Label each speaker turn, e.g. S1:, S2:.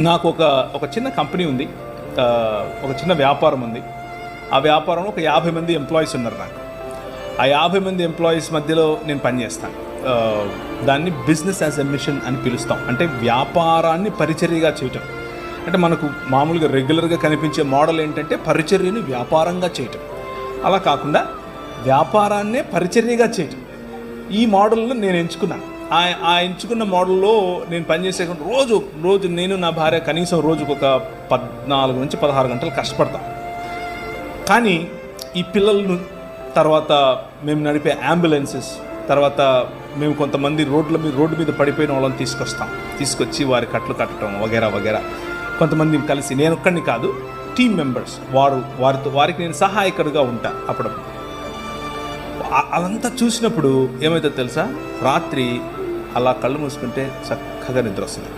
S1: నాకు ఒక చిన్న కంపెనీ ఉంది, ఒక చిన్న వ్యాపారం ఉంది. ఆ వ్యాపారంలో ఒక 50 మంది ఎంప్లాయీస్ ఉన్నారు నాకు. ఆ 50 మంది ఎంప్లాయీస్ మధ్యలో నేను పనిచేస్తాను. దాన్ని బిజినెస్ యాజ్ ఎ మిషన్ అని పిలుస్తాం. అంటే వ్యాపారాన్ని పరిచర్యగా చేయటం. అంటే మనకు మామూలుగా రెగ్యులర్గా కనిపించే మోడల్ ఏంటంటే పరిచర్యని వ్యాపారంగా చేయటం. అలా కాకుండా వ్యాపారాన్నే పరిచర్యగా చేయటం. ఈ మోడల్ను నేను ఎంచుకున్నాను. ఆ ఎంచుకున్న మోడల్లో నేను పనిచేసే రోజు నేను నా భార్య కనీసం రోజుకు ఒక 14 నుంచి 16 గంటలు కష్టపడతాం. కానీ ఈ పిల్లలను, తర్వాత మేము నడిపే అంబులెన్సెస్, తర్వాత మేము కొంతమంది రోడ్డు మీద పడిపోయిన వాళ్ళని తీసుకొచ్చి వారి కట్లు కట్టడం వగేరా. కొంతమంది కలిసి, నేను ఒక్కడిని కాదు, టీమ్ మెంబర్స్, వారికి నేను సహాయకుడిగా ఉంటాను అప్పుడప్పుడు. అదంతా చూసినప్పుడు ఏమవుతుందో తెలుసా, రాత్రి అలా కళ్ళు మూసుకుంటే చక్కగా నిద్ర వస్తుంది.